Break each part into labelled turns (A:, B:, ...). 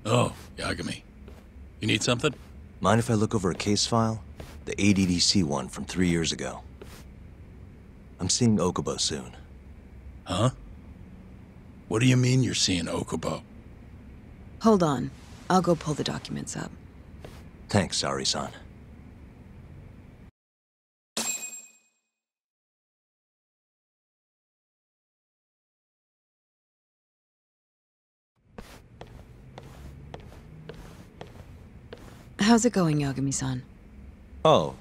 A: Oh, Yagami. You need something?
B: Mind if I look over a case file? The ADDC one from 3 years ago. I'm seeing Okubo soon.
A: Huh? What do you mean you're seeing Okubo?
C: Hold on. I'll go pull the documents up.
B: Thanks, Ari-san.
C: How's it going, Yagami-san?
B: Oh,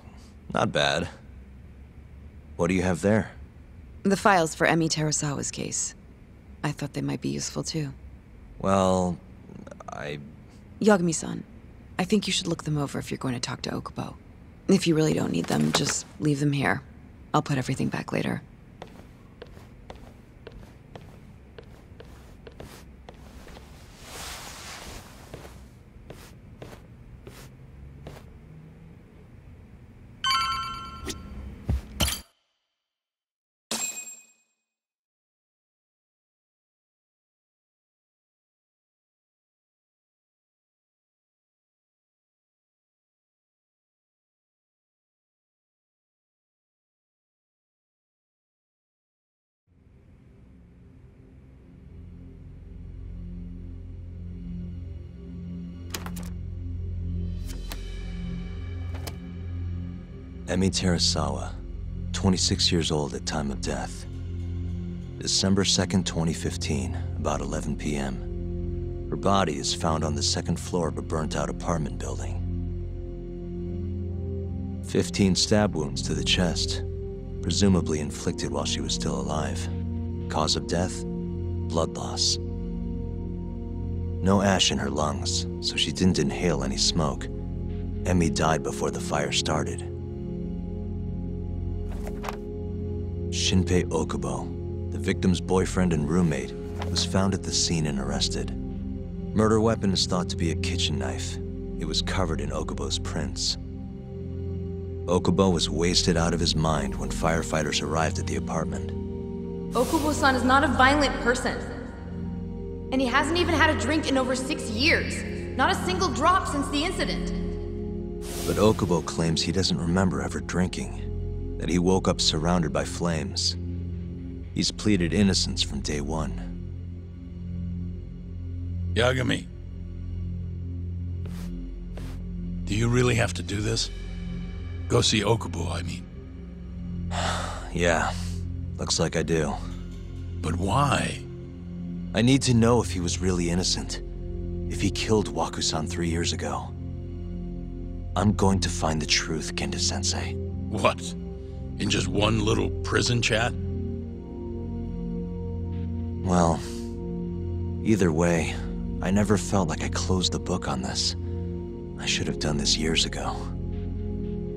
B: not bad. What do you have there?
C: The files for Emi Terasawa's case. I thought they might be useful too.
B: Well,
C: Yagami-san, I think you should look them over if you're going to talk to Okubo. If you really don't need them, just leave them here. I'll put everything back later.
B: Emi Terasawa, 26 years old at time of death. December 2nd, 2015, about 11 p.m. Her body is found on the second floor of a burnt-out apartment building. 15 stab wounds to the chest, presumably inflicted while she was still alive. Cause of death? Blood loss. No ash in her lungs, so she didn't inhale any smoke. Emi died before the fire started. Shinpei Okubo, the victim's boyfriend and roommate, was found at the scene and arrested. Murder weapon is thought to be a kitchen knife. It was covered in Okubo's prints. Okubo was wasted out of his mind when firefighters arrived at the apartment.
D: Okubo-san is not a violent person. And he hasn't even had a drink in over 6 years. Not a single drop since the incident.
B: But Okubo claims he doesn't remember ever drinking. That he woke up surrounded by flames. He's pleaded innocence from day one.
A: Yagami. Do you really have to do this? Go see Okubo, I mean.
B: Yeah, looks like I do.
A: But why?
B: I need to know if he was really innocent. If he killed Waku-san 3 years ago. I'm going to find the truth, Kenta-sensei.
A: What? In just one little prison chat?
B: Well, either way, I never felt like I closed the book on this. I should have done this years ago.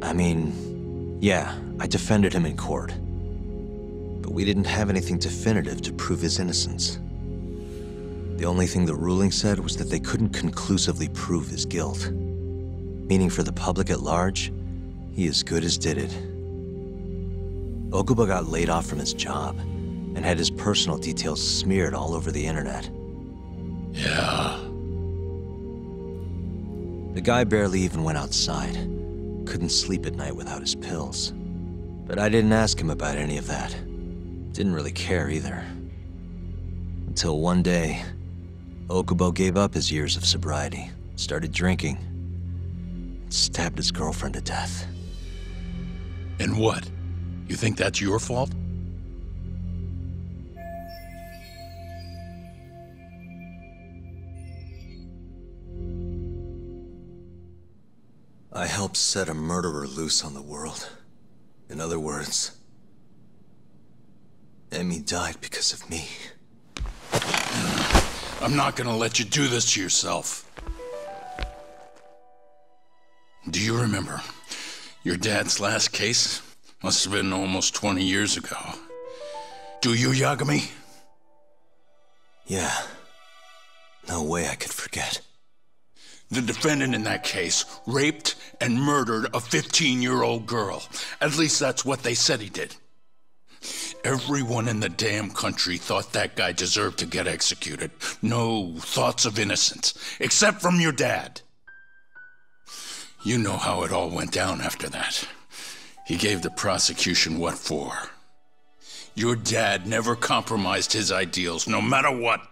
B: I mean, yeah, I defended him in court. But we didn't have anything definitive to prove his innocence. The only thing the ruling said was that they couldn't conclusively prove his guilt. Meaning for the public at large, he as good as did it. Okubo got laid off from his job and had his personal details smeared all over the internet.
A: Yeah.
B: The guy barely even went outside. Couldn't sleep at night without his pills. But I didn't ask him about any of that. Didn't really care either. Until one day, Okubo gave up his years of sobriety, started drinking, and stabbed his girlfriend to death.
A: And what? You think that's your fault?
B: I helped set a murderer loose on the world. In other words, Emi died because of me.
A: I'm not gonna let you do this to yourself. Do you remember your dad's last case? Must have been almost 20 years ago. Do you, Yagami?
B: Yeah. No way I could forget.
A: The defendant in that case raped and murdered a 15-year-old girl. At least that's what they said he did. Everyone in the damn country thought that guy deserved to get executed. No thoughts of innocence, except from your dad. You know how it all went down after that. He gave the prosecution what for. Your dad never compromised his ideals, no matter what.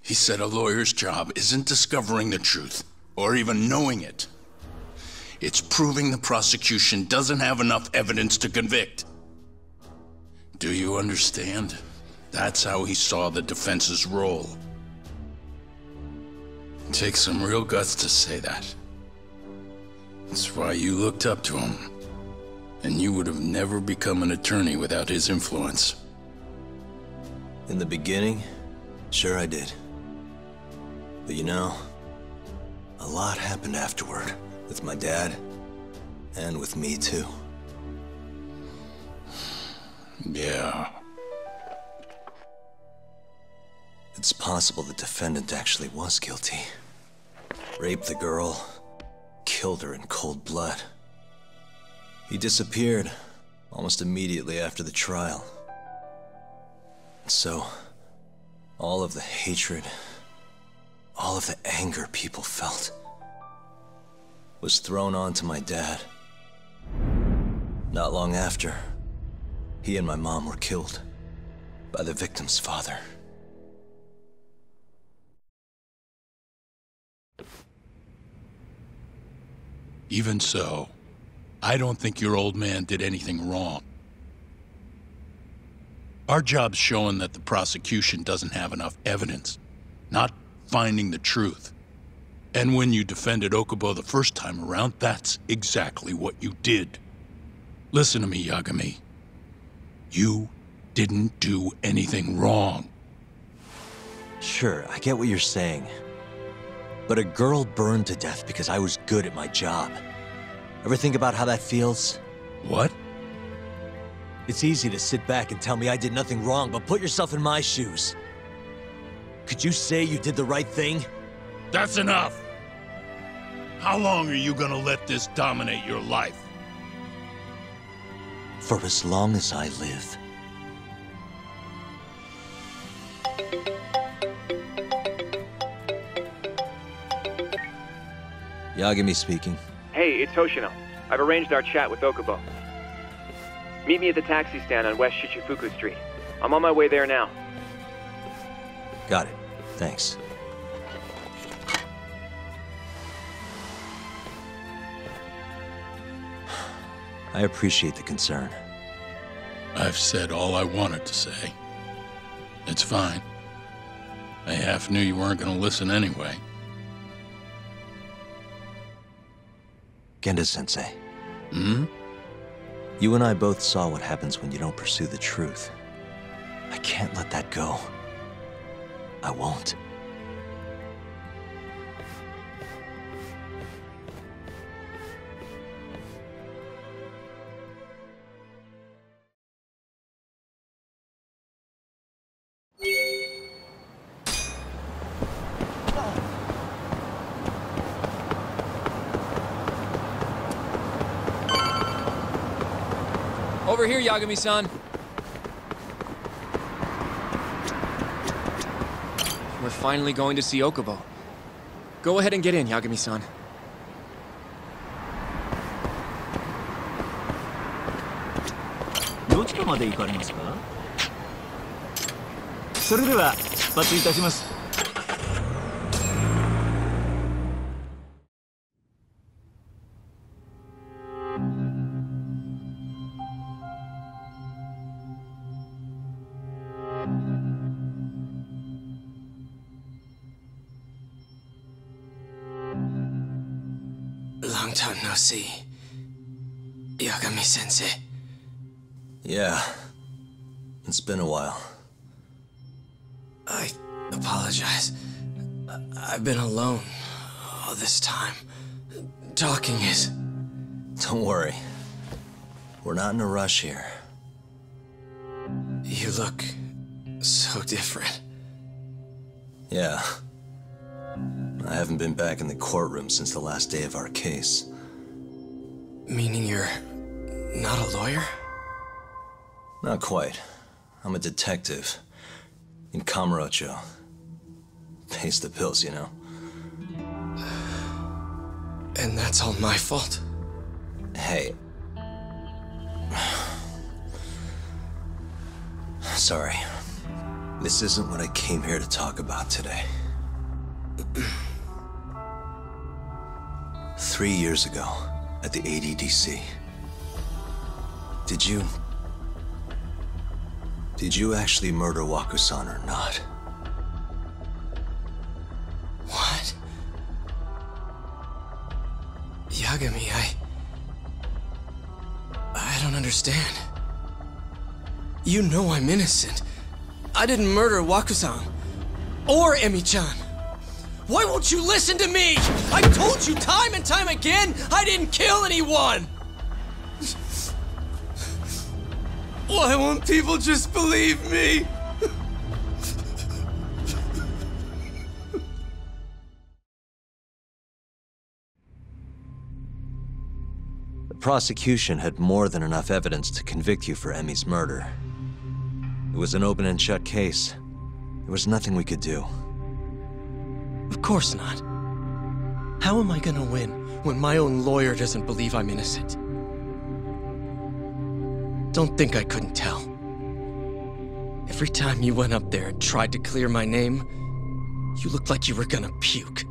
A: He said a lawyer's job isn't discovering the truth, or even knowing it. It's proving the prosecution doesn't have enough evidence to convict. Do you understand? That's how he saw the defense's role. It takes some real guts to say that. That's why you looked up to him. And you would have never become an attorney without his influence.
B: In the beginning, sure I did. But you know, a lot happened afterward, with my dad, and with me too.
A: Yeah.
B: It's possible the defendant actually was guilty. Raped the girl, killed her in cold blood. He disappeared almost immediately after the trial. So, all of the hatred, all of the anger people felt was thrown onto my dad. Not long after, he and my mom were killed by the victim's father.
A: Even so, I don't think your old man did anything wrong. Our job's showing that the prosecution doesn't have enough evidence, not finding the truth. And when you defended Okubo the first time around, that's exactly what you did. Listen to me, Yagami. You didn't do anything wrong.
B: Sure, I get what you're saying. But a girl burned to death because I was good at my job. Ever think about how that feels?
A: What?
B: It's easy to sit back and tell me I did nothing wrong, but put yourself in my shoes. Could you say you did the right thing?
A: That's enough! How long are you gonna let this dominate your life?
B: For as long as I live. Yagami speaking.
E: Hey, it's Shono. I've arranged our chat with Okubo. Meet me at the taxi stand on West Shichifuku Street. I'm on my way there now.
B: Got it. Thanks. I appreciate the concern.
A: I've said all I wanted to say. It's fine. I half knew you weren't gonna listen anyway.
B: Genda-sensei.
A: Hmm?
B: You and I both saw what happens when you don't pursue the truth. I can't let that go. I won't.
F: Over here, Yagami-san. We're finally going to see Okubo. Go ahead and get in, Yagami-san.
G: どちらまで行かれますか？それでは出発いたします。
H: Long time no see, Yagami-sensei.
B: Yeah. It's been a while.
H: I apologize. I've been alone all this time. Talking is...
B: Don't worry. We're not in a rush here.
H: You look so different.
B: Yeah. I haven't been back in the courtroom since the last day of our case.
H: Meaning you're not a lawyer?
B: Not quite. I'm a detective. In Kamurocho. Pays the bills, you know.
H: And that's all my fault?
B: Hey. Sorry. This isn't what I came here to talk about today. 3 years ago, at the ADDC. Did you actually murder Waku-san or not?
H: What? Yagami, I don't understand. You know I'm innocent. I didn't murder Waku-san. Or Emi-chan. Why won't you listen to me? I've told you time and time again, I didn't kill anyone! Why won't people just believe me?
B: The prosecution had more than enough evidence to convict you for Emi's murder. It was an open and shut case. There was nothing we could do.
H: Of course not. How am I gonna win when my own lawyer doesn't believe I'm innocent? Don't think I couldn't tell. Every time you went up there and tried to clear my name, you looked like you were gonna puke.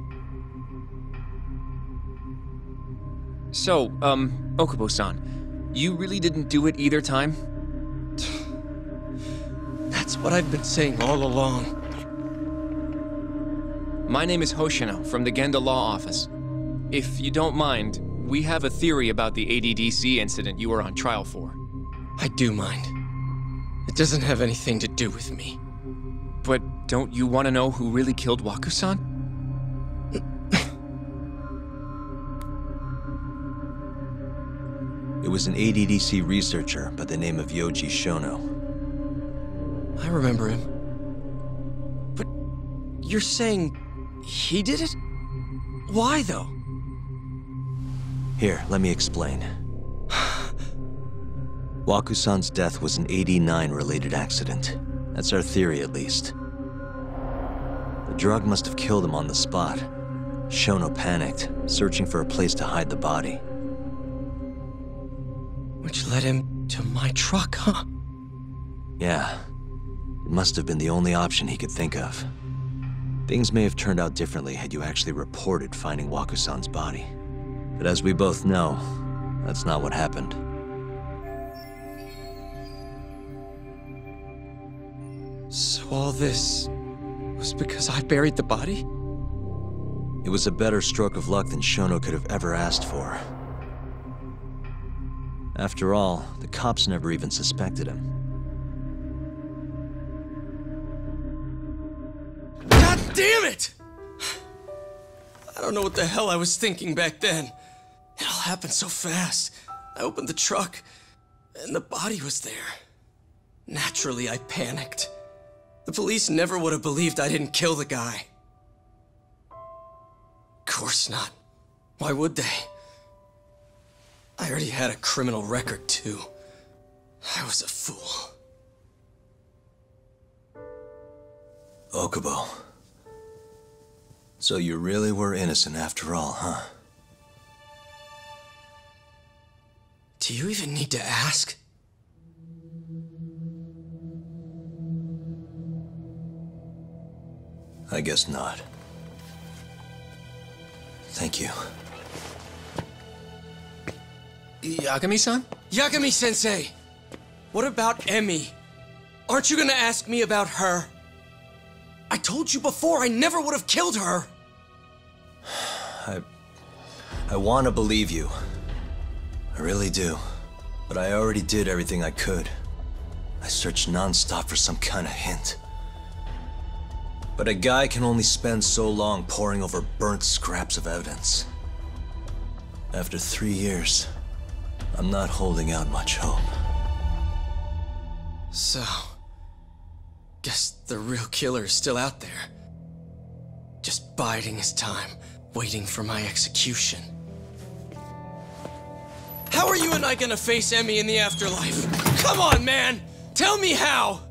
F: So, Okubo-san, you really didn't do it either time?
H: That's what I've been saying all along.
F: My name is Shono from the Genda Law Office. If you don't mind, we have a theory about the ADDC incident you were on trial for.
H: I do mind. It doesn't have anything to do with me.
F: But don't you want to know who really killed Waku-san?
B: It was an ADDC researcher by the name of Yoji Shono.
H: I remember him. But you're saying he did it? Why, though?
B: Here, let me explain. Waku-san's death was an 89-related accident. That's our theory, at least. The drug must have killed him on the spot. Shono panicked, searching for a place to hide the body.
H: Which led him to my truck, huh?
B: Yeah. It must have been the only option he could think of. Things may have turned out differently had you actually reported finding Waku-san's body. But as we both know, that's not what happened.
H: So all this was because I buried the body?
B: It was a better stroke of luck than Shono could have ever asked for. After all, the cops never even suspected him.
H: God damn it! I don't know what the hell I was thinking back then. It all happened so fast. I opened the truck, and the body was there. Naturally, I panicked. The police never would have believed I didn't kill the guy. Of course not. Why would they? I already had a criminal record, too. I was a fool.
B: Okubo. So you really were innocent after all, huh?
H: Do you even need to ask?
B: I guess not. Thank you.
F: Yagami-san?
H: Yagami-sensei! What about Emi? Aren't you gonna ask me about her? I told you before I never would have killed her!
B: I want to believe you. I really do. But I already did everything I could. I searched non-stop for some kind of hint. But a guy can only spend so long poring over burnt scraps of evidence. After 3 years, I'm not holding out much hope.
H: So, guess the real killer is still out there. Just biding his time, waiting for my execution. How are you and I gonna face Emi in the afterlife? Come on, man! Tell me how!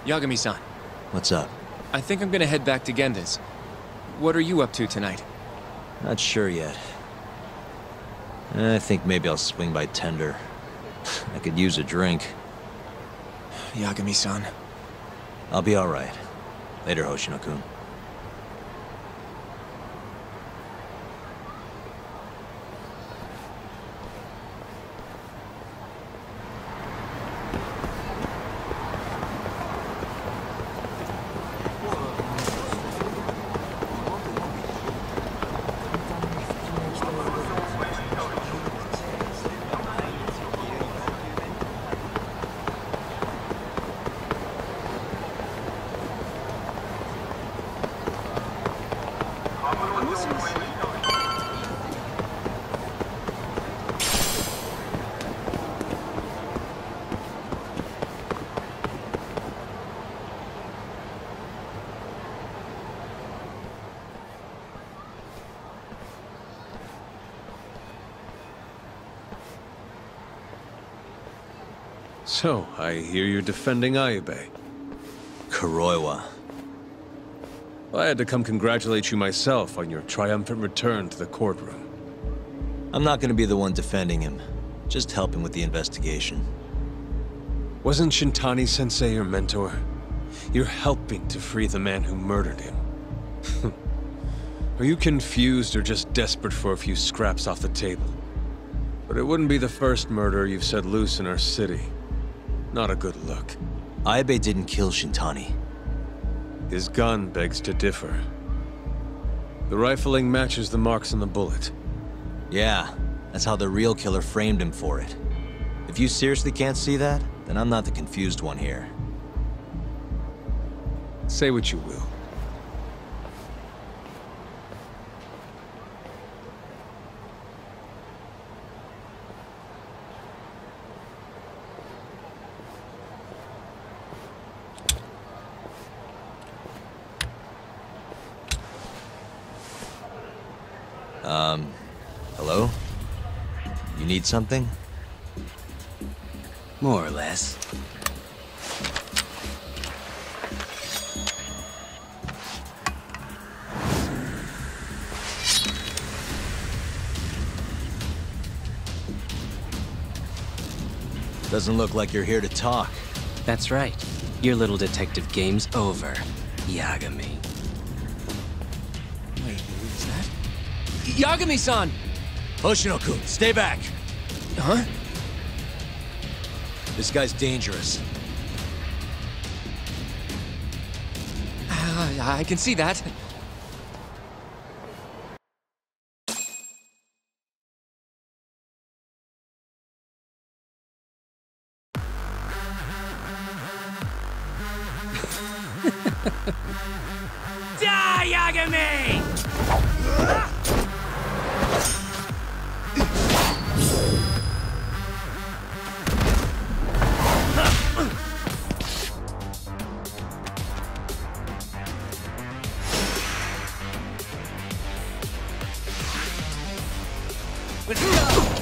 F: Yagami-san,
B: What's up?
F: I think I'm gonna head back to Genda's. What are you up to tonight?
B: Not sure yet. I think maybe I'll swing by Tender. I could use a drink.
F: Yagami-san.
B: I'll be alright. Later, Hoshino-kun.
I: So, I hear you're defending Ayube.
B: Kuroiwa.
I: I had to come congratulate you myself on your triumphant return to the courtroom.
B: I'm not gonna be the one defending him. Just helping with the investigation.
I: Wasn't Shintani-sensei your mentor? You're helping to free the man who murdered him. Are you confused or just desperate for a few scraps off the table? But it wouldn't be the first murder you've set loose in our city. Not a good look.
B: Ayube didn't kill Shintani.
I: His gun begs to differ. The rifling matches the marks on the bullet.
B: Yeah, that's how the real killer framed him for it. If you seriously can't see that, then I'm not the confused one here.
I: Say what you will.
B: Hello? You need something?
J: More or less.
B: Doesn't look like you're here to talk.
J: That's right. Your little detective game's over, Yagami.
F: Wait, who was that? Yagami-san!
B: Hoshino-kun, stay back!
F: Huh?
B: This guy's dangerous.
F: I can see that.
J: Die, Yagami! Let's go!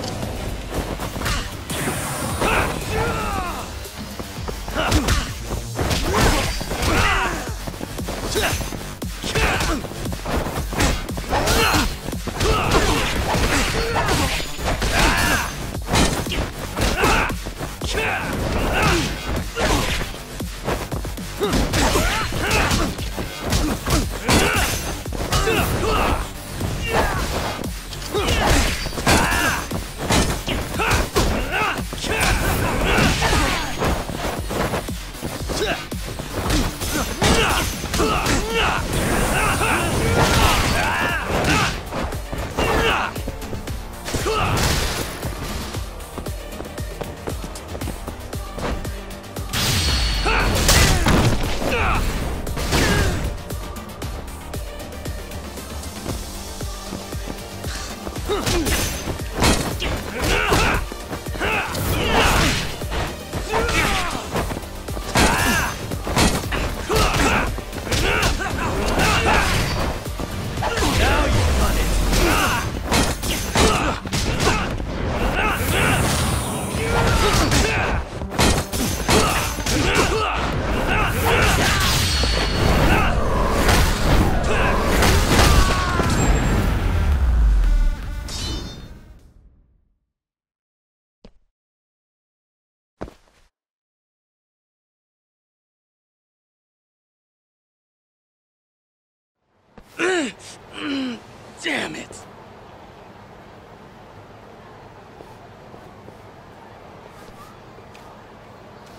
H: Damn it!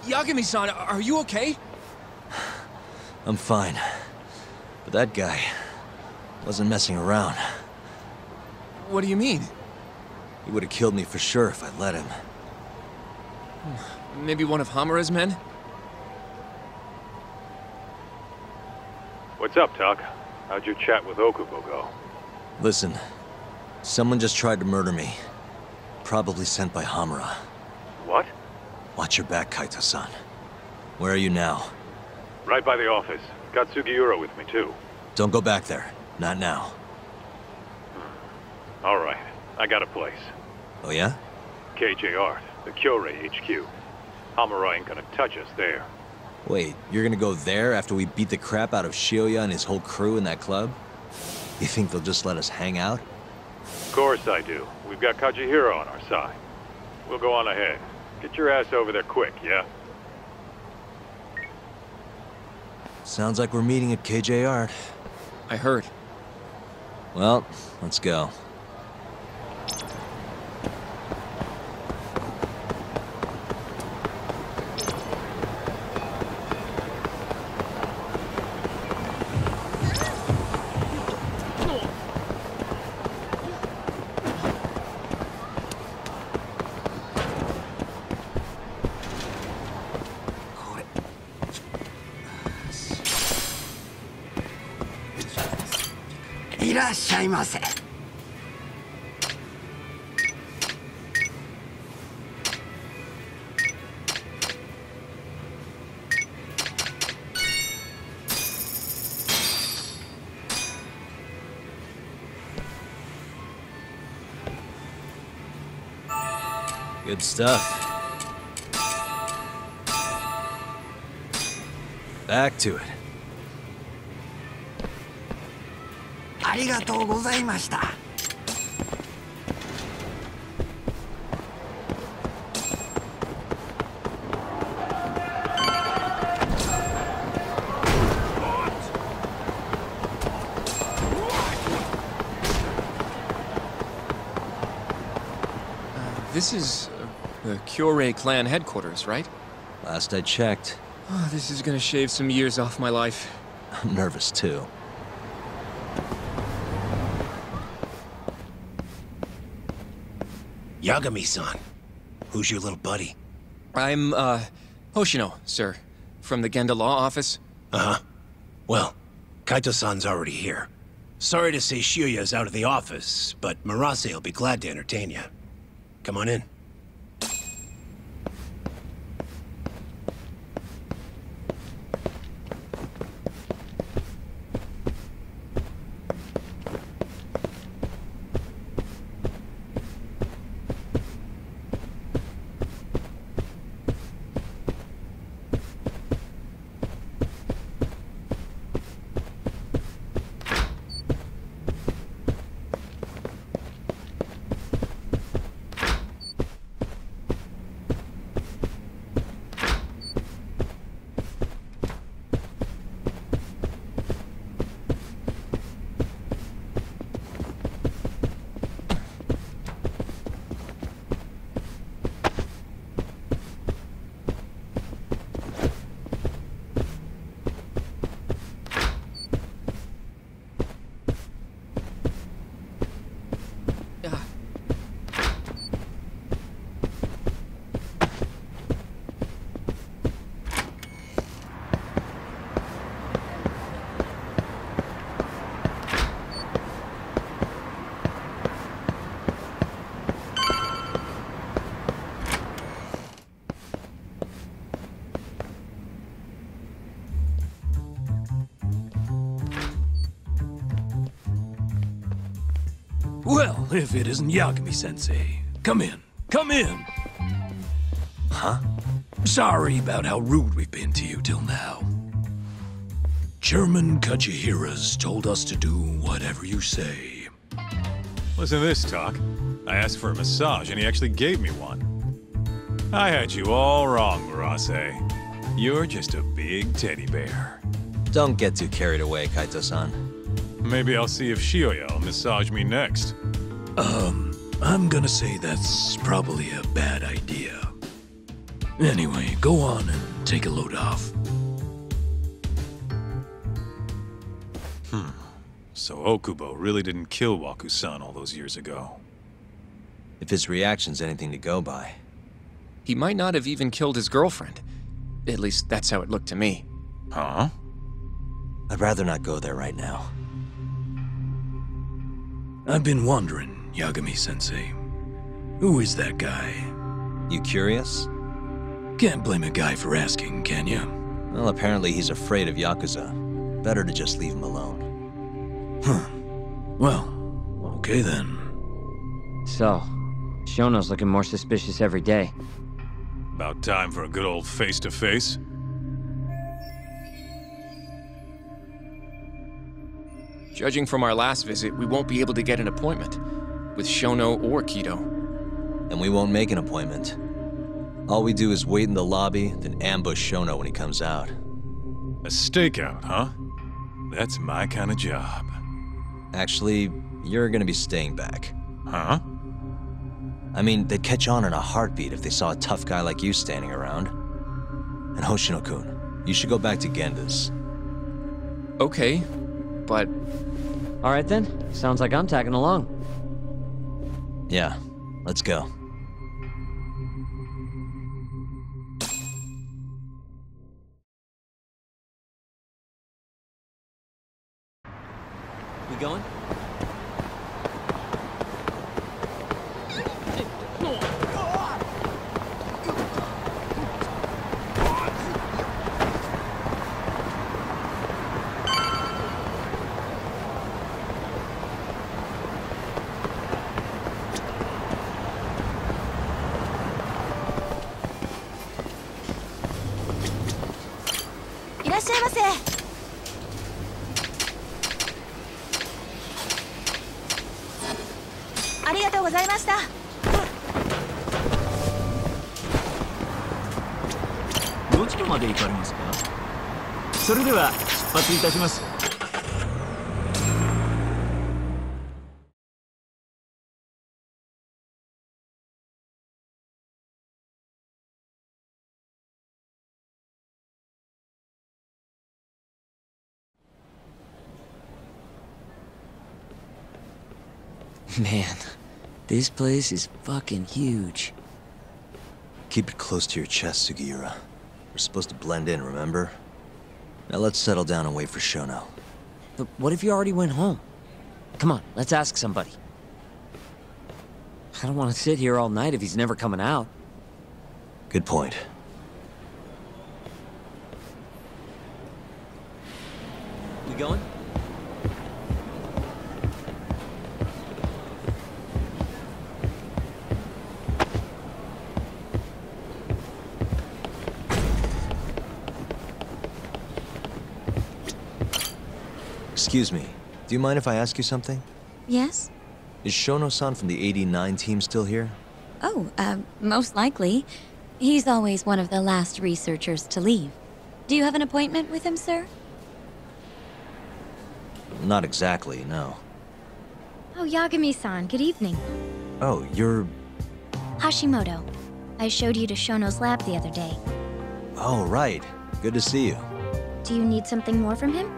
F: Yagami-san, are you okay?
B: I'm fine. But that guy wasn't messing around.
F: What do you mean?
B: He would have killed me for sure if I'd let him.
F: Maybe one of Hamura's men?
K: What's up, Tuck? How'd your chat with Okubo go?
B: Listen, someone just tried to murder me. Probably sent by Hamura.
K: What?
B: Watch your back, Kaito-san. Where are you now?
K: Right by the office. Got Sugiura with me, too.
B: Don't go back there. Not now.
K: All right. I got a place.
B: Oh yeah?
K: KJ Art, the Kyorei HQ. Hamura ain't gonna touch us there.
B: Wait, you're gonna go there after we beat the crap out of Shioya and his whole crew in that club? You think they'll just let us hang out?
K: Of course I do. We've got Kajihiro on our side. We'll go on ahead. Get your ass over there quick, yeah?
B: Sounds like we're meeting at KJ Art.
F: I heard.
B: Well, let's go. Good stuff. Back to it.
F: This is the Kyorei clan headquarters, right?
B: Last I checked.
F: Oh, this is gonna shave some years off my life.
B: I'm nervous too.
L: Yagami-san. Who's your little buddy?
F: I'm, Hoshino, sir. From the Genda Law Office.
L: Uh-huh. Well, Kaito-san's already here. Sorry to say Shioya's out of the office, but Murase will be glad to entertain you. Come on in.
M: Well, if it isn't Yagami-sensei. Come in. Come in!
B: Huh?
M: Sorry about how rude we've been to you till now. Chairman Kajihira's told us to do whatever you say.
I: Listen to this, Talk. I asked for a massage, and he actually gave me one. I had you all wrong, Murase. You're just a big teddy bear.
B: Don't get too carried away, Kaito-san.
K: Maybe I'll see if Shioya will massage me next.
M: I'm gonna say that's probably a bad idea. Anyway, go on and take a load off.
K: So Okubo really didn't kill Waku-san all those years ago.
B: If his reaction's anything to go by.
F: He might not have even killed his girlfriend. At least that's how it looked to me.
K: Huh?
B: I'd rather not go there right now.
M: I've been wondering, Yagami-sensei. Who is that guy?
B: You curious?
M: Can't blame a guy for asking, can you?
B: Well, apparently he's afraid of Yakuza. Better to just leave him alone.
M: Huh. Well, okay then.
N: So, Shono's looking more suspicious every day.
K: About time for a good old face-to-face.
F: Judging from our last visit, we won't be able to get an appointment with Shono or Kido.
B: And we won't make an appointment. All we do is wait in the lobby, then ambush Shono when he comes out.
K: A stakeout, huh? That's my kind of job.
B: Actually, you're gonna be staying back.
K: Huh?
B: I mean, they'd catch on in a heartbeat if they saw a tough guy like you standing around. And Hoshino-kun, you should go back to Genda's.
F: Okay, but...
N: Alright then, sounds like I'm tagging along.
B: Yeah, let's go.
N: We going? Man, this place is fucking huge.
B: Keep it close to your chest, Sugiura. We're supposed to blend in, remember? Now let's settle down and wait for Shono.
N: But what if you already went home? Come on, let's ask somebody. I don't want to sit here all night if he's never coming out.
B: Good point.
N: We going?
B: Excuse me, do you mind if I ask you something?
O: Yes?
B: Is Shono-san from the 89 team still here?
O: Oh, most likely. He's always one of the last researchers to leave. Do you have an appointment with him, sir?
B: Not exactly, no.
O: Oh, Yagami-san, good evening.
B: Oh, you're...
O: Hashimoto. I showed you to Shono's lab the other day.
B: Oh, right. Good to see you.
O: Do you need something more from him?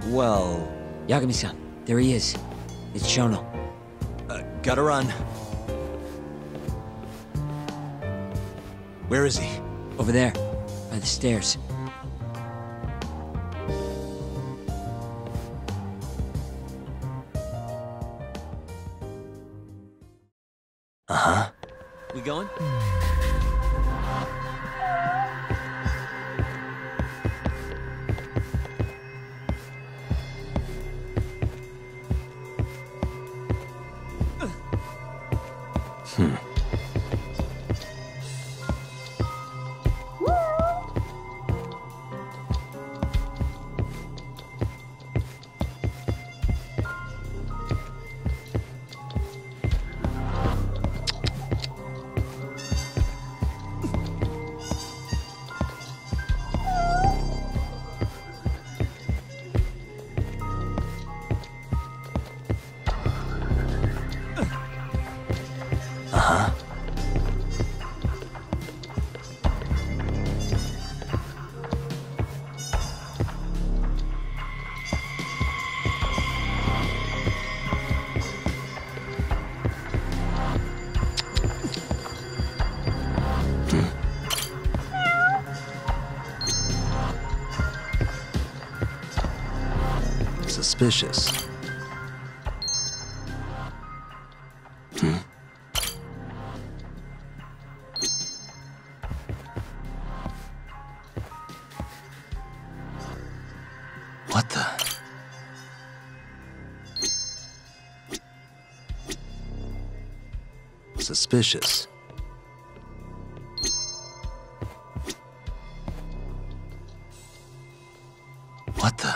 B: Well...
N: Yagami-san, there he is. It's Shono.
B: Gotta run. Where is he?
N: Over there, by the stairs.
B: Uh-huh.
N: We going?
B: Suspicious. What the? Suspicious. What the?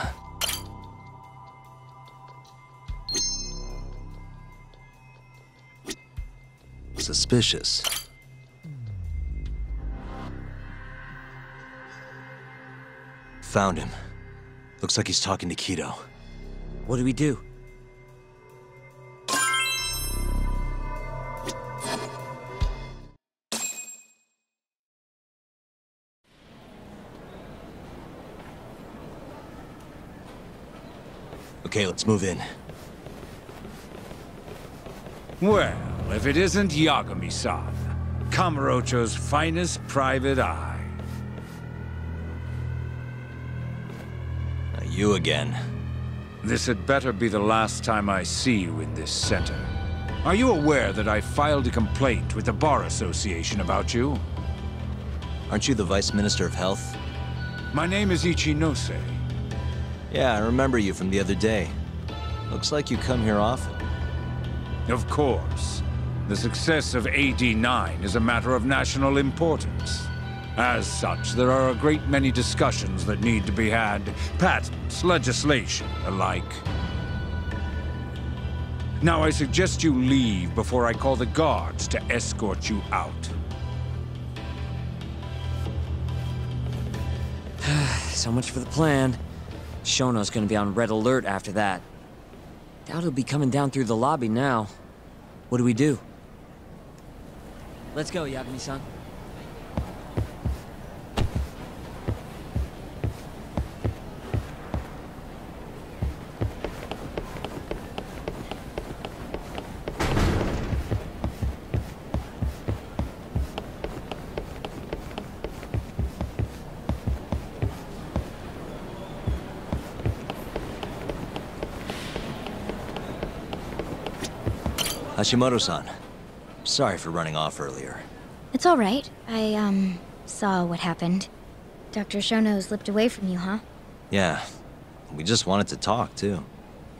B: Suspicious. Found him. Looks like he's talking to Kido.
N: What do we do?
B: Okay, let's move in.
P: Well, if it isn't Yagami-san, Kamurocho's finest private eye.
B: You again.
P: This had better be the last time I see you in this center. Are you aware that I filed a complaint with the Bar Association about you?
B: Aren't you the Vice Minister of Health?
P: My name is Ichinose.
B: Yeah, I remember you from the other day. Looks like you come here often.
P: Of course. The success of AD9 is a matter of national importance. As such, there are a great many discussions that need to be had. Patents, legislation, alike. Now I suggest you leave before I call the guards to escort you out.
N: So much for the plan. Shono's gonna be on red alert after that. Doubt he'll be coming down through the lobby now. What do we do? Let's go, Yagami-san.
B: Hashimoto-san, sorry for running off earlier.
Q: It's all right. I, saw what happened. Dr. Shono slipped away from you, huh?
B: Yeah, we just wanted to talk, too.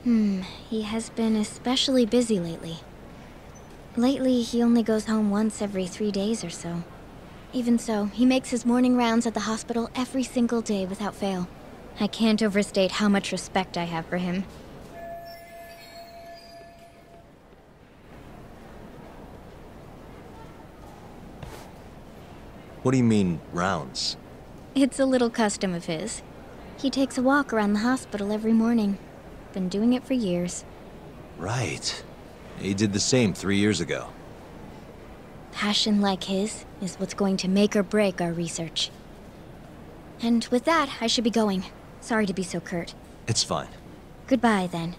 Q: He has been especially busy lately. Lately, he only goes home once every 3 days or so. Even so, he makes his morning rounds at the hospital every single day without fail. I can't overstate how much respect I have for him.
B: What do you mean, rounds?
Q: It's a little custom of his. He takes a walk around the hospital every morning. Been doing it for years.
B: Right. He did the same 3 years ago.
Q: Passion like his is what's going to make or break our research. And with that, I should be going. Sorry to be so curt.
B: It's fine.
Q: Goodbye, then.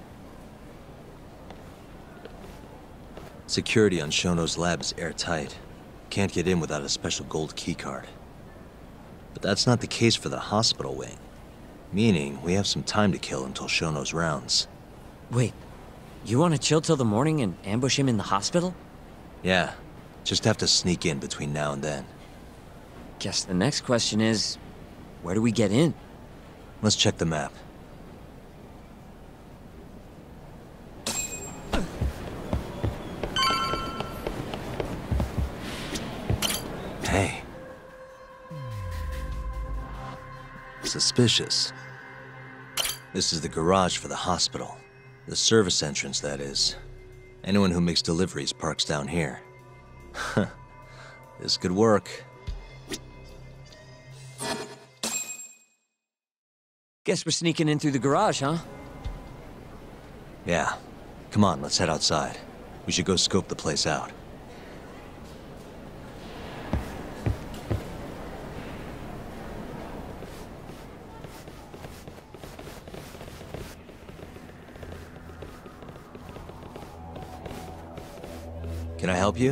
B: Security on Shono's lab is airtight. Can't get in without a special gold keycard. But that's not the case for the hospital wing. Meaning, we have some time to kill until Shono's rounds.
N: Wait, you want to chill till the morning and ambush him in the hospital?
B: Yeah, just have to sneak in between now and then.
N: Guess the next question is, where do we get in?
B: Let's check the map. Hey. Suspicious. This is the garage for the hospital. The service entrance, that is. Anyone who makes deliveries parks down here. This could work.
N: Guess we're sneaking in through the garage, huh?
B: Yeah. Come on, let's head outside. We should go scope the place out. Can I help you?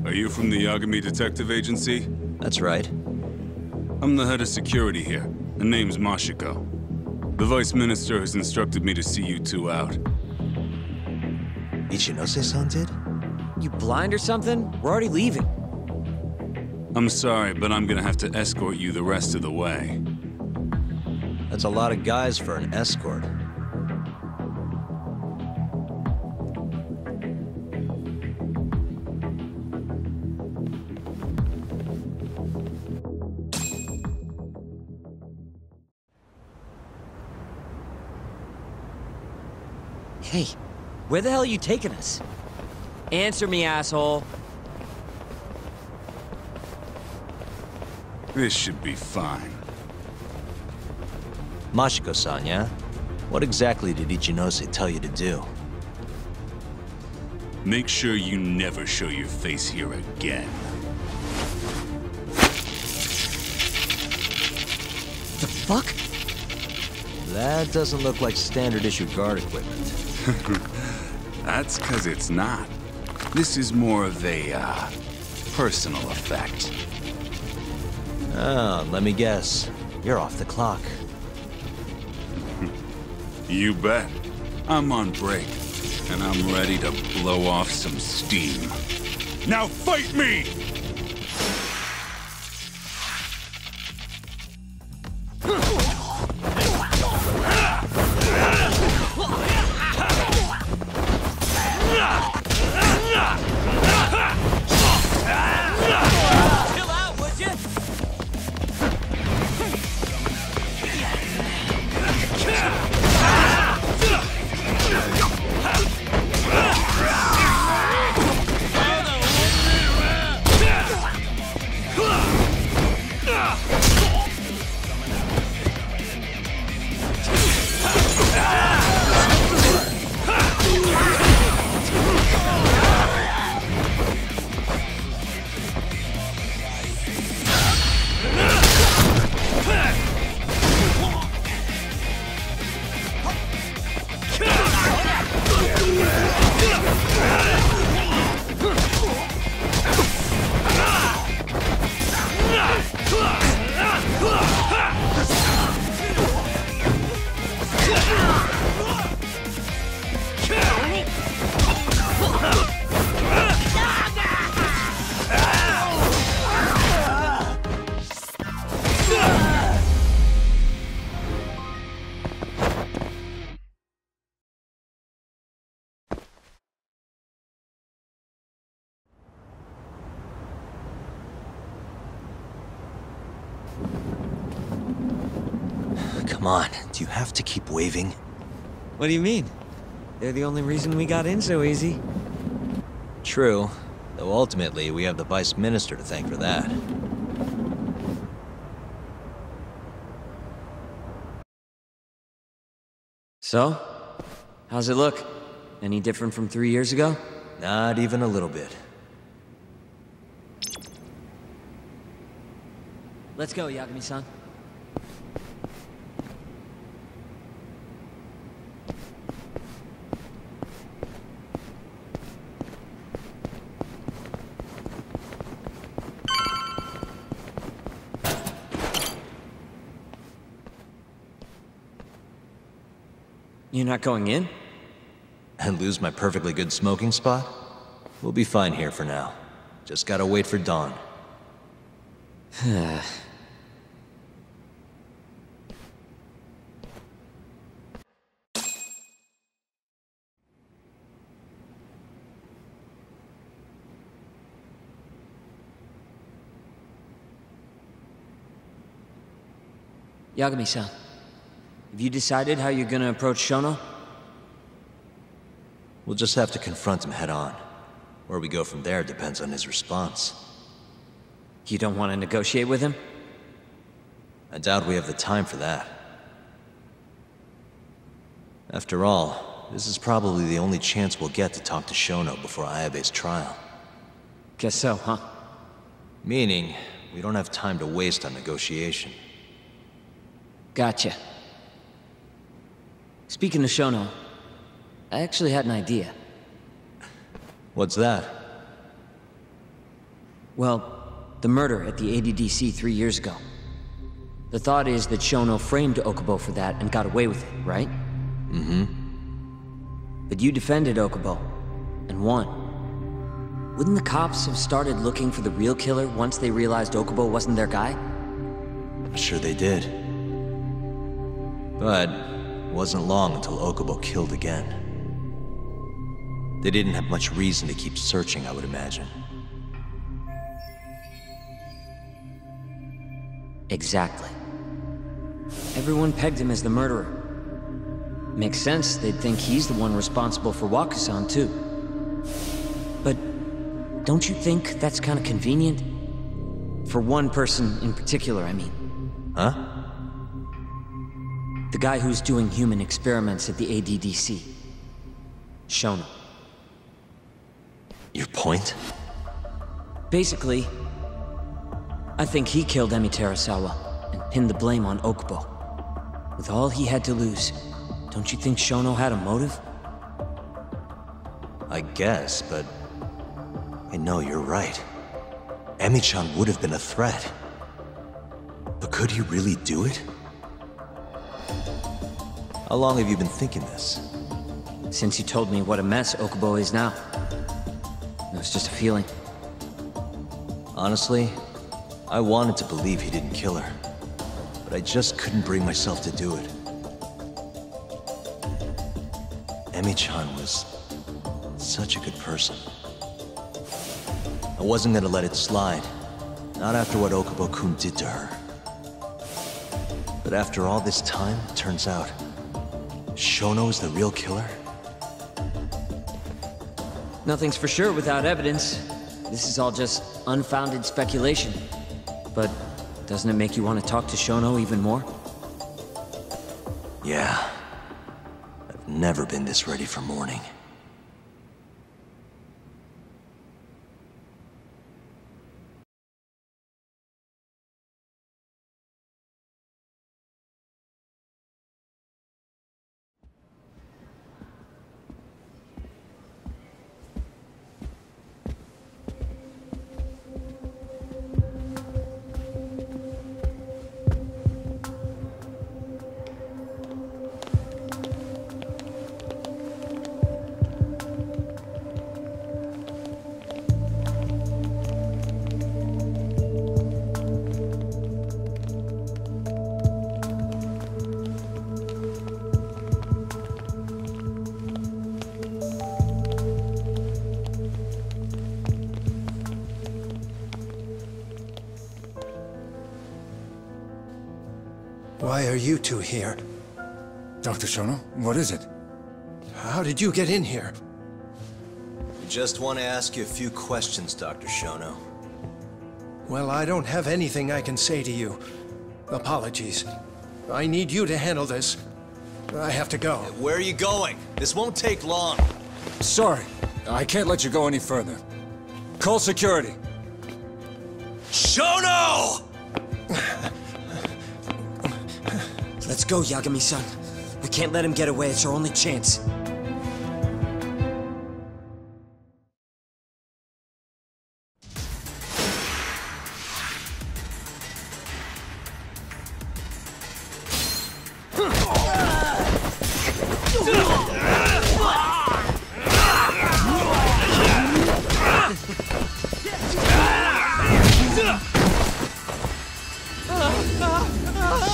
R: Are you from the Yagami Detective Agency?
B: That's right.
R: I'm the head of security here. Her name's Mashiko. The Vice Minister has instructed me to see you two out.
B: Ichinose-san did?
N: You blind or something? We're already leaving.
R: I'm sorry, but I'm gonna have to escort you the rest of the way.
B: That's a lot of guys for an escort.
N: Hey, where the hell are you taking us? Answer me, asshole.
R: This should be fine.
B: Mashiko-san, yeah? What exactly did Ichinose tell you to do?
R: Make sure you never show your face here again.
N: The fuck?
B: That doesn't look like standard issue guard equipment.
R: That's 'cause it's not. This is more of a, personal effect.
B: Oh, let me guess. You're off the clock.
R: You bet. I'm on break, and I'm ready to blow off some steam. Now fight me!
N: Chill out, would you?
B: Come on, do you have to keep waving?
N: What do you mean? They're the only reason we got in so easy.
B: True, though ultimately we have the Vice Minister to thank for that.
N: So? How's it look? Any different from 3 years ago?
B: Not even a little bit.
N: Let's go, Yagami-san. You're not going in?
B: And lose my perfectly good smoking spot? We'll be fine here for now. Just gotta wait for dawn.
N: Yagami-san, have you decided how you're gonna approach Shono?
B: We'll just have to confront him head on. Where we go from there depends on his response.
N: You don't want to negotiate with him?
B: I doubt we have the time for that. After all, this is probably the only chance we'll get to talk to Shono before Ayabe's trial.
N: Guess so, huh?
B: Meaning, we don't have time to waste on negotiation.
N: Gotcha. Speaking of Shono, I actually had an idea.
B: What's that?
N: Well, the murder at the ADDC 3 years ago. The thought is that Shono framed Okubo for that and got away with it, right?
B: Mm-hmm.
N: But you defended Okubo, and won. Wouldn't the cops have started looking for the real killer once they realized Okubo wasn't their guy?
B: I'm sure they did. But it wasn't long until Okubo killed again. They didn't have much reason to keep searching, I would imagine.
N: Exactly. Everyone pegged him as the murderer. Makes sense, they'd think he's the one responsible for Wakusan, too. But don't you think that's kind of convenient? For one person in particular, I mean.
B: Huh?
N: The guy who's doing human experiments at the ADDC. Shono.
B: Your point?
N: Basically, I think he killed Emi Terasawa and pinned the blame on Okubo. With all he had to lose, don't you think Shono had a motive?
B: I guess, but... I know you're right. Emi-chan would have been a threat. But could he really do it? How long have you been thinking this?
N: Since you told me what a mess Okubo is now. It was just a feeling.
B: Honestly, I wanted to believe he didn't kill her. But I just couldn't bring myself to do it. Emi-chan was such a good person. I wasn't gonna let it slide. Not after what Okubo-kun did to her. But after all this time, it turns out Shono is the real killer?
N: Nothing's for sure without evidence. This is all just unfounded speculation. But doesn't it make you want to talk to Shono even more?
B: Yeah. I've never been this ready for morning.
S: Why are you two here?
T: Dr. Shono, what is it?
S: How did you get in here?
B: I just want to ask you a few questions, Dr. Shono.
S: Well, I don't have anything I can say to you. Apologies. I need you to handle this. I have to go.
B: Where are you going? This won't take long.
T: Sorry, I can't let you go any further. Call security.
B: Shono!
N: Let's go, Yagami-san. We can't let him get away. It's our only chance.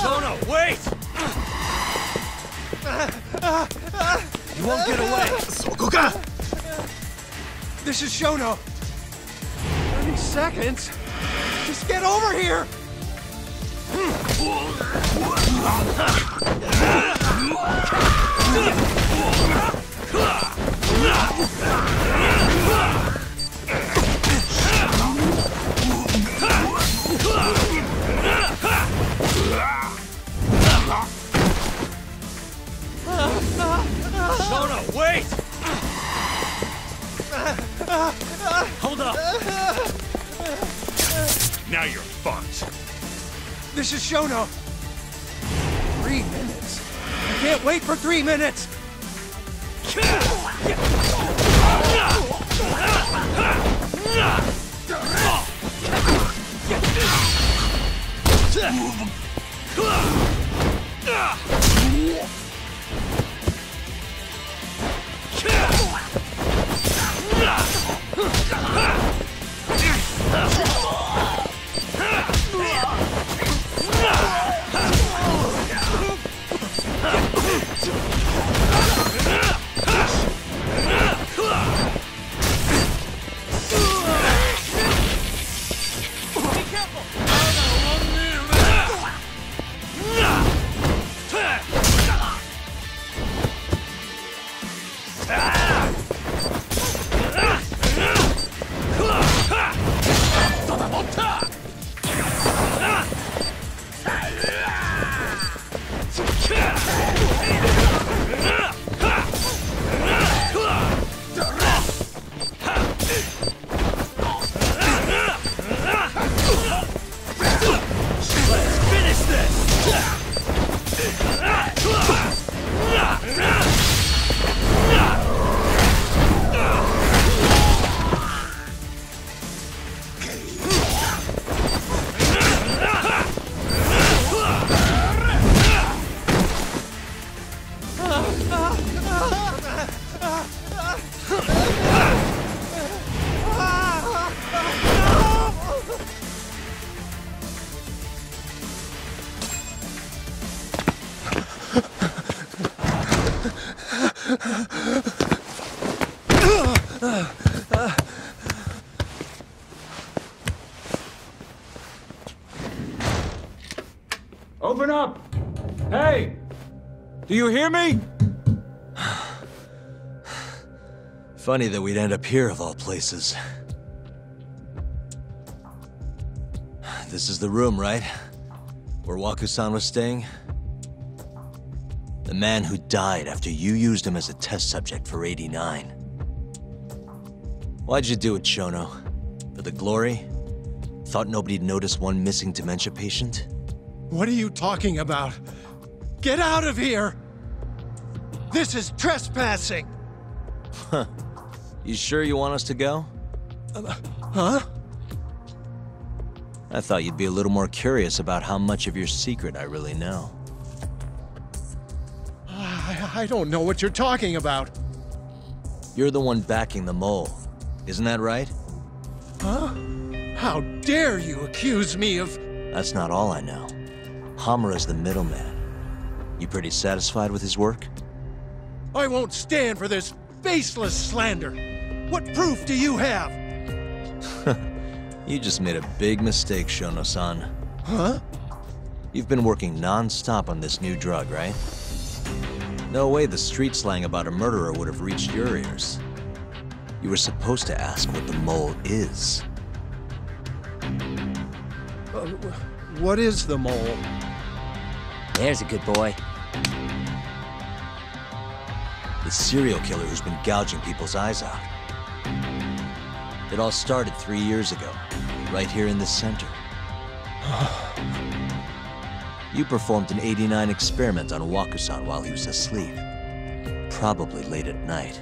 B: Shono, wait! You won't get away! Sokoka!
S: This is Shono! 30 seconds? Just get over here!
B: Shono, wait! Hold up!
R: Now you're fucked.
S: This is Shono! 3 minutes! I can't wait for 3 minutes!
P: Open up! Hey! Do you hear me?
B: Funny that we'd end up here of all places. This is the room, right? Where Waku-san was staying? The man who died after you used him as a test subject for 89. Why'd you do it, Shono? For the glory? Thought nobody'd notice one missing dementia patient?
S: What are you talking about? Get out of here! This is trespassing!
B: Huh. You sure you want us to go?
S: Huh?
B: I thought you'd be a little more curious about how much of your secret I really know.
S: I don't know what you're talking about.
B: You're the one backing the mole, isn't that right?
S: Huh? How dare you accuse me of...
B: That's not all I know. Hamura's the middleman. You pretty satisfied with his work?
S: I won't stand for this baseless slander. What proof do you have?
B: You just made a big mistake, Shono-san.
S: Huh?
B: You've been working non-stop on this new drug, right? No way the street slang about a murderer would have reached your ears. You were supposed to ask what the mole is.
S: What is the mole?
N: There's a good boy.
B: The serial killer who's been gouging people's eyes out. It all started 3 years ago, right here in this center. You performed an 89 experiment on Waku-san while he was asleep. Probably late at night.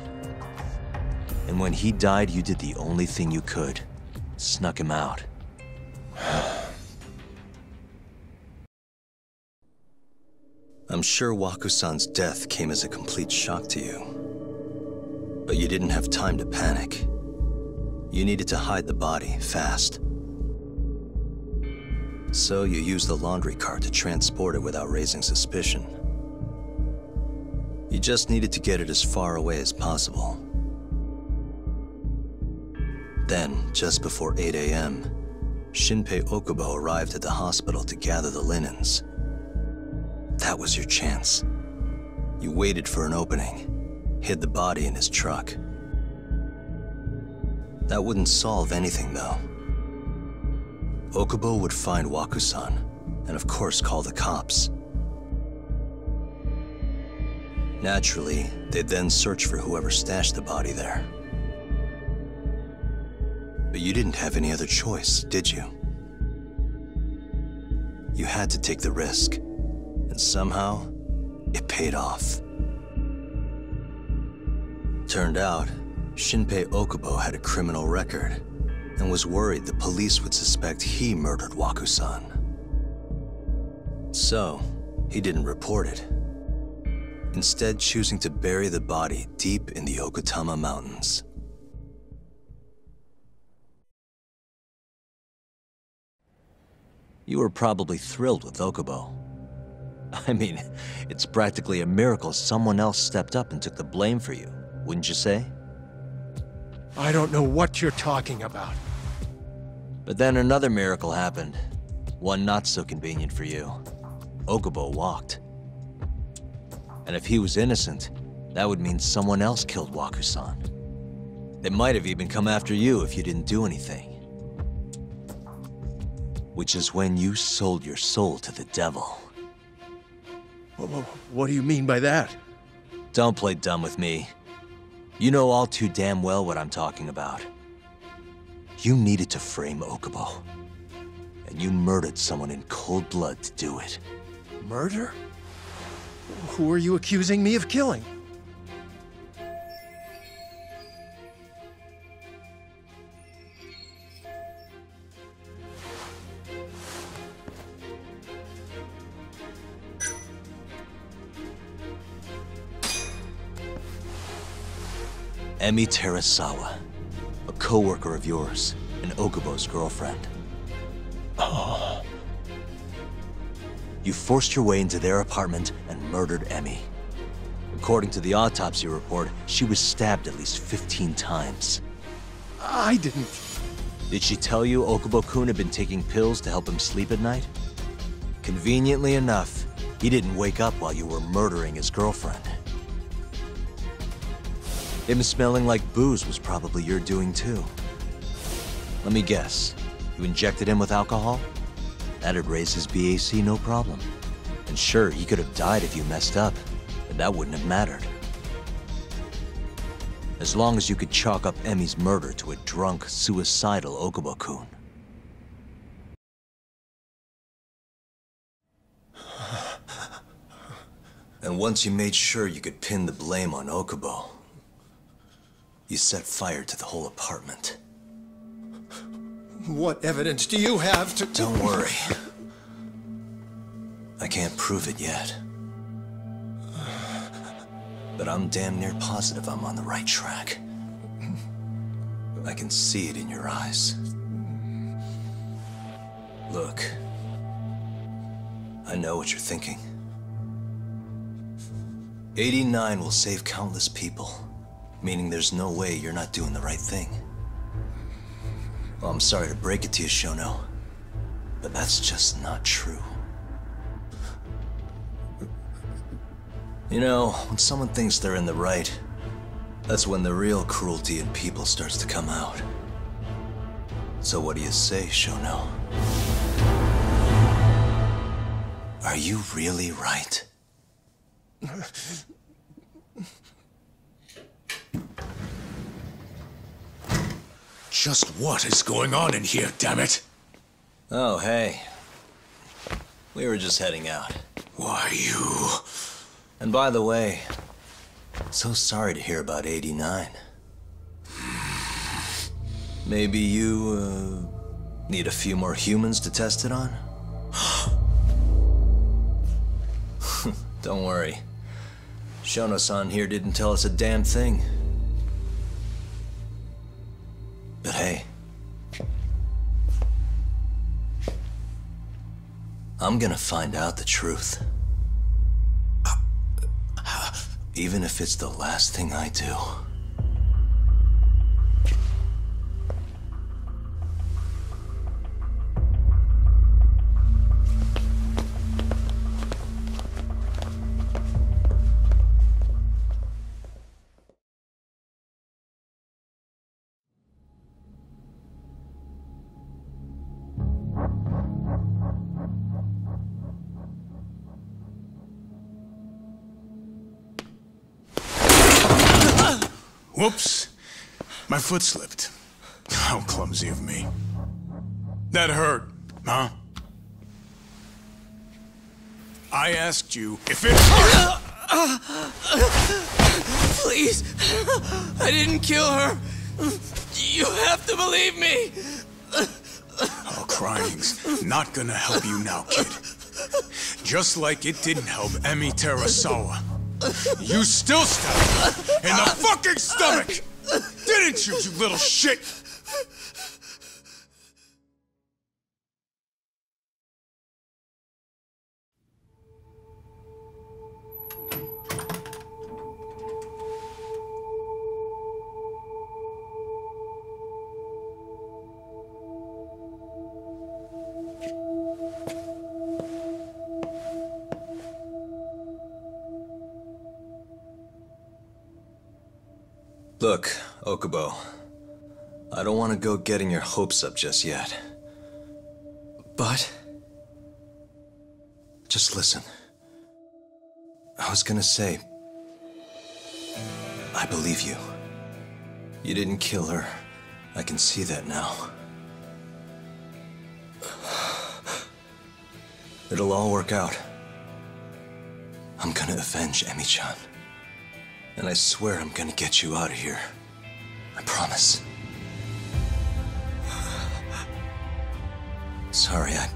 B: And when he died, you did the only thing you could. Snuck him out. I'm sure Waku-san's death came as a complete shock to you. But you didn't have time to panic. You needed to hide the body, fast. So you used the laundry cart to transport it without raising suspicion. You just needed to get it as far away as possible. Then, just before 8 a.m., Shinpei Okubo arrived at the hospital to gather the linens. That was your chance. You waited for an opening, hid the body in his truck. That wouldn't solve anything, though. Okubo would find Waku-san, and of course call the cops. Naturally, they'd then search for whoever stashed the body there. But you didn't have any other choice, did you? You had to take the risk, and somehow, it paid off. Turned out, Shinpei Okubo had a criminal record, and was worried the police would suspect he murdered Waku-san. So, he didn't report it, instead choosing to bury the body deep in the Okutama Mountains. You were probably thrilled with Okubo. I mean, it's practically a miracle someone else stepped up and took the blame for you, wouldn't you say?
S: I don't know what you're talking about.
B: But then another miracle happened. One not so convenient for you. Okubo walked. And if he was innocent, that would mean someone else killed Waku-san. They might have even come after you if you didn't do anything. Which is when you sold your soul to the devil.
S: What do you mean by that?
B: Don't play dumb with me. You know all too damn well what I'm talking about. You needed to frame Okubo. And you murdered someone in cold blood to do it.
S: Murder? Who are you accusing me of killing?
B: Emi Terasawa, a co-worker of yours, and Okubo's girlfriend.
S: Oh.
B: You forced your way into their apartment and murdered Emi. According to the autopsy report, she was stabbed at least 15 times.
S: I didn't...
B: Did she tell you Okubo-kun had been taking pills to help him sleep at night? Conveniently enough, he didn't wake up while you were murdering his girlfriend. Him smelling like booze was probably your doing too. Let me guess, you injected him with alcohol? That'd raise his BAC no problem. And sure, he could have died if you messed up, but that wouldn't have mattered. As long as you could chalk up Emi's murder to a drunk, suicidal Okubo-kun. And once you made sure you could pin the blame on Okubo, you set fire to the whole apartment.
S: What evidence do you have to...
B: Don't worry. I can't prove it yet. But I'm damn near positive I'm on the right track. I can see it in your eyes. Look, I know what you're thinking. 89 will save countless people, meaning there's no way you're not doing the right thing. Well, I'm sorry to break it to you, Shono, but that's just not true. You know, when someone thinks they're in the right, that's when the real cruelty in people starts to come out. So what do you say, Shono? Are you really right?
A: Just what is going on in here, damn it?
B: Oh, hey. We were just heading out.
A: Why, you...
B: And by the way, so sorry to hear about 89. Maybe you, need a few more humans to test it on? Don't worry. Shono-san here didn't tell us a damn thing. But hey, I'm gonna find out the truth. Even if it's the last thing I do.
A: Whoops. My foot slipped. How clumsy of me. That hurt, huh? I asked you if it hurt!
H: Please! I didn't kill her! You have to believe me!
A: Oh, crying's not gonna help you now, kid. Just like it didn't help Emi Terasawa. You still stabbed her in the fucking stomach! Didn't you, you little shit?
B: Look, Okubo, I don't want to go getting your hopes up just yet. But... just listen. I was gonna say... I believe you. You didn't kill her. I can see that now. It'll all work out. I'm gonna avenge Emi-chan. And I swear I'm gonna get you out of here. I promise. Sorry, I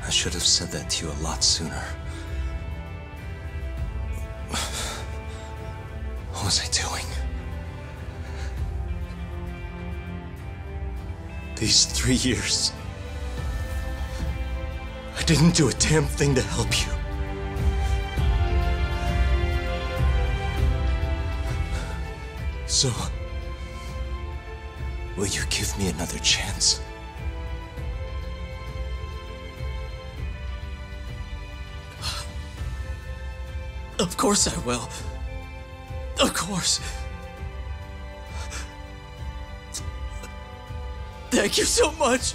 B: should have said that to you a lot sooner. What was I doing? These 3 years, I didn't do a damn thing to help you.
H: so.
B: Will you give me another chance?
H: Of course I will. Of course. Thank you so much.